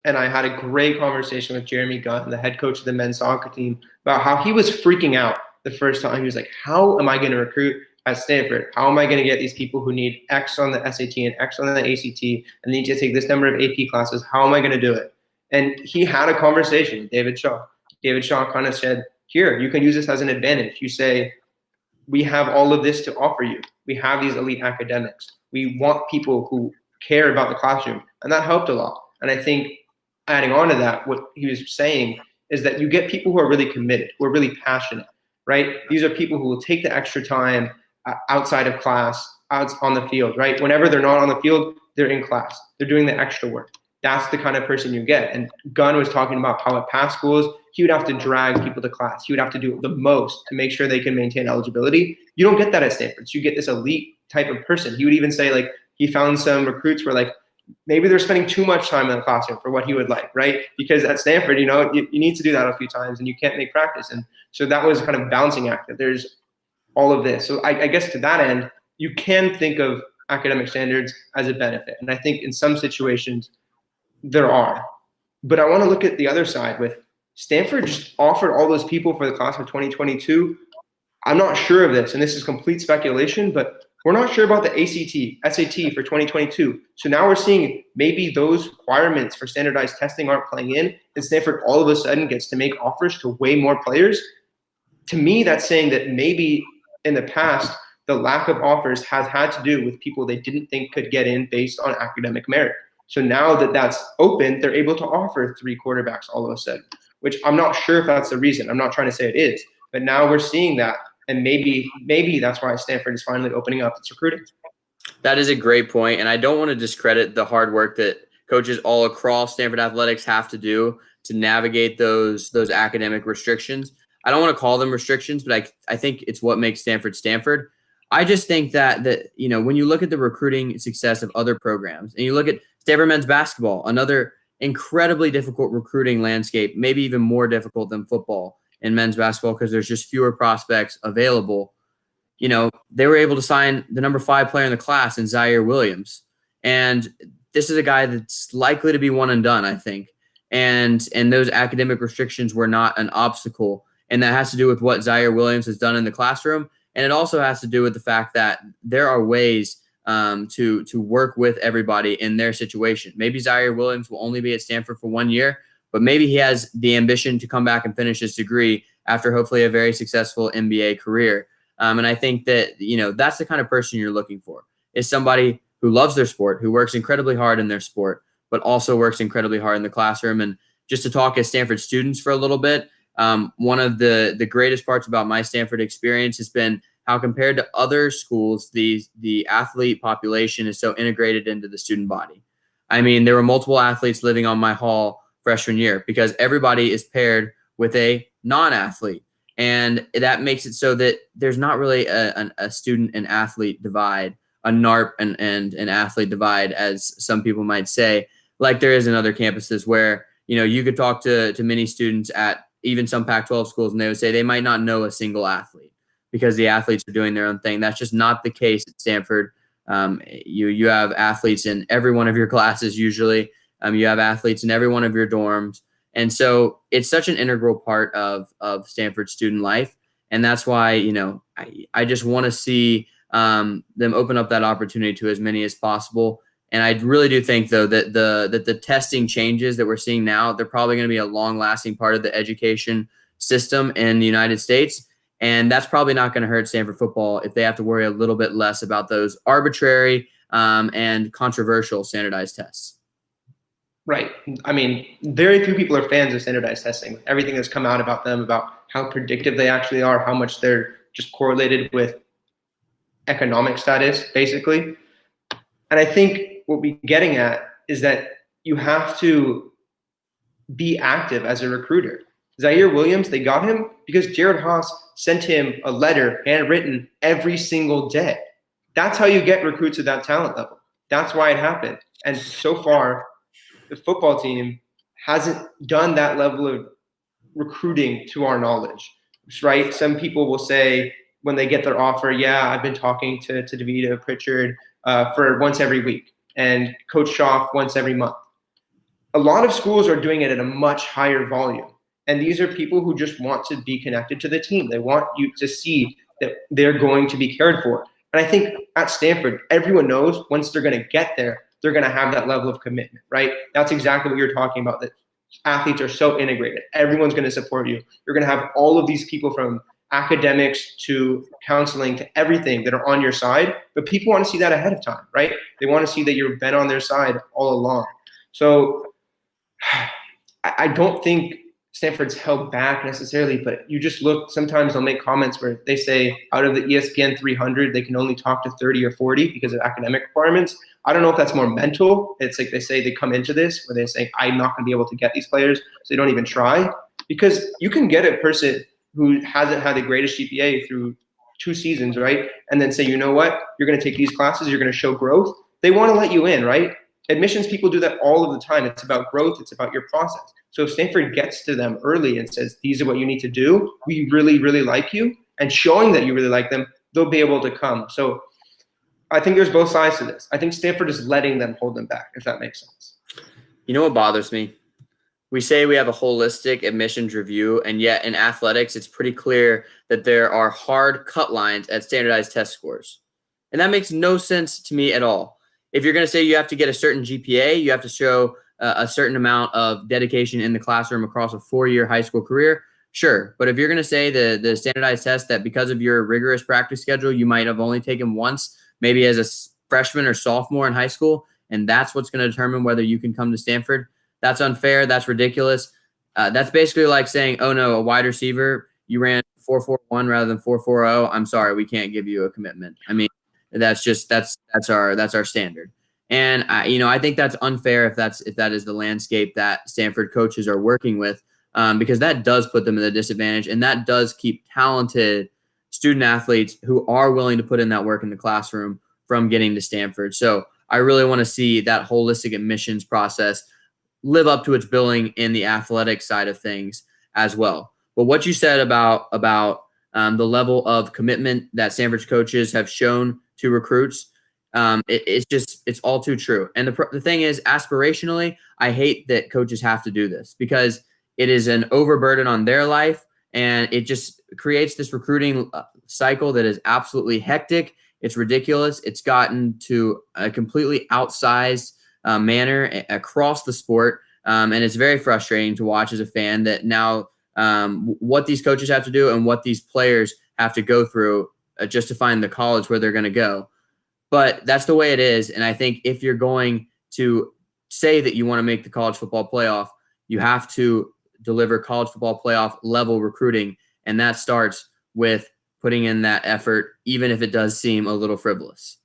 and I had a great conversation with Jeremy Gunn, the head coach of the men's soccer team, about how he was freaking out the first time. He was like, how am I going to recruit at Stanford? How am I going to get these people who need X on the SAT and X on the ACT and need to take this number of AP classes? How am I going to do it? And he had a conversation with David Shaw. David Shaw kind of said, here, you can use this as an advantage. You say, we have all of this to offer you. We have these elite academics. We want people who care about the classroom. And that helped a lot. And I think adding on to that, what he was saying is that you get people who are really committed, who are really passionate, right? These are people who will take the extra time outside of class, out on the field, right? Whenever they're not on the field, they're in class. They're doing the extra work. That's the kind of person you get. And Gunn was talking about how at past schools, he would have to drag people to class. He would have to do the most to make sure they can maintain eligibility. You don't get that at Stanford. So you get this elite type of person. He would even say, like, he found some recruits where, like, maybe they're spending too much time in the classroom for what he would like, right? Because at Stanford, you need to do that a few times and you can't make practice. And so that was kind of balancing act, that there's all of this. So I guess to that end, you can think of academic standards as a benefit. And I think in some situations there are. But I want to look at the other side with Stanford just offered all those people for the class of 2022. I'm not sure of this, and this is complete speculation, but we're not sure about the ACT, SAT for 2022. So now we're seeing maybe those requirements for standardized testing aren't playing in, and Stanford all of a sudden gets to make offers to way more players. To me, that's saying that maybe in the past, the lack of offers has had to do with people they didn't think could get in based on academic merit. So now that that's open, they're able to offer 3 quarterbacks all of a sudden, which I'm not sure if that's the reason. I'm not trying to say it is, but now we're seeing that. And maybe that's why Stanford is finally opening up its recruiting. That is a great point, and I don't want to discredit the hard work that coaches all across Stanford athletics have to do to navigate those academic restrictions. I don't want to call them restrictions, but I think it's what makes Stanford Stanford. I just think that when you look at the recruiting success of other programs, and you look at Stanford men's basketball, another incredibly difficult recruiting landscape, maybe even more difficult than football in men's basketball because there's just fewer prospects available. They were able to sign the number 5 player in the class in Zaire Williams. And this is a guy that's likely to be one and done, I think. And those academic restrictions were not an obstacle. And that has to do with what Zaire Williams has done in the classroom. And it also has to do with the fact that there are ways to work with everybody in their situation. Maybe Zaire Williams will only be at Stanford for 1 year, but maybe he has the ambition to come back and finish his degree after hopefully a very successful NBA career. And I think that, that's the kind of person you're looking for, is somebody who loves their sport, who works incredibly hard in their sport, but also works incredibly hard in the classroom. And just to talk as Stanford students for a little bit, one of the greatest parts about my Stanford experience has been how, compared to other schools, the athlete population is so integrated into the student body. I mean, there were multiple athletes living on my hall freshman year because everybody is paired with a non-athlete. And that makes it so that there's not really a student and athlete divide, a NARP and an athlete divide, as some people might say, like there is in other campuses where, you could talk to many students at even some Pac-12 schools and they would say they might not know a single athlete because the athletes are doing their own thing. That's just not the case at Stanford. You have athletes in every one of your classes usually. You have athletes in every one of your dorms. And so it's such an integral part of Stanford student life. And that's why, I just want to see them open up that opportunity to as many as possible. And I really do think, though, that the testing changes that we're seeing now, they're probably going to be a long-lasting part of the education system in the United States. And that's probably not going to hurt Stanford football if they have to worry a little bit less about those arbitrary and controversial standardized tests. Right. I mean, very few people are fans of standardized testing. Everything that's come out about them, about how predictive they actually are, how much they're just correlated with economic status, basically. And I think what we're getting at is that you have to be active as a recruiter. Zaire Williams, they got him because Jared Haas sent him a letter handwritten every single day. That's how you get recruits at that talent level. That's why it happened. And so far, the football team hasn't done that level of recruiting to our knowledge, right? Some people will say when they get their offer, yeah, I've been talking to DeVito, Pritchard for once every week and Coach Schaff once every month. a lot of schools are doing it at a much higher volume. And these are people who just want to be connected to the team. They want you to see that they're going to be cared for. And I think at Stanford, everyone knows once they're going to get there, they're going to have that level of commitment, right? That's exactly what you're talking about, that athletes are so integrated. Everyone's going to support you. You're going to have all of these people from academics to counseling to everything that are on your side. But people want to see that ahead of time, right? They want to see that you've been on their side all along. So I don't think Stanford's held back necessarily, but you just look, sometimes they'll make comments where they say out of the ESPN 300, they can only talk to 30 or 40 because of academic requirements. I don't know if that's more mental. It's like they say they come into this where they say, I'm not going to be able to get these players, so they don't even try. Because you can get a person who hasn't had the greatest GPA through 2 seasons, right? And then say, you know what? You're going to take these classes, you're going to show growth. They want to let you in, right? Admissions people do that all of the time. It's about growth. It's about your process. So if Stanford gets to them early and says, these are what you need to do, we really, really like you, and showing that you really like them, they'll be able to come. So I think there's both sides to this. I think Stanford is letting them hold them back, if that makes sense. You know what bothers me? We say we have a holistic admissions review, and yet in athletics, it's pretty clear that there are hard cut lines at standardized test scores. And that makes no sense to me at all. If you're going to say you have to get a certain GPA, you have to show a certain amount of dedication in the classroom across a 4-year high school career, sure. But if you're going to say the standardized test that because of your rigorous practice schedule, you might have only taken once, maybe as a freshman or sophomore in high school, and that's what's going to determine whether you can come to Stanford, that's unfair. That's ridiculous. That's basically like saying, oh, no, a wide receiver, you ran 4.41 rather than 4.40. I'm sorry, we can't give you a commitment. I mean, that's our standard. And I think that's unfair if that is the landscape that Stanford coaches are working with, because that does put them at a disadvantage, and that does keep talented student athletes who are willing to put in that work in the classroom from getting to Stanford. So I really want to see that holistic admissions process live up to its billing in the athletic side of things as well. But what you said about the level of commitment that Stanford's coaches have shown to recruits, it's all too true. And the thing is, aspirationally, I hate that coaches have to do this because it is an overburden on their life, and it just creates this recruiting cycle that is absolutely hectic. It's ridiculous. It's gotten to a completely outsized manner across the sport, and it's very frustrating to watch as a fan that now what these coaches have to do and what these players have to go through just to find the college where they're going to go. But that's the way it is. And I think if you're going to say that you want to make the college football playoff, you have to deliver college football playoff level recruiting. And that starts with putting in that effort, even if it does seem a little frivolous.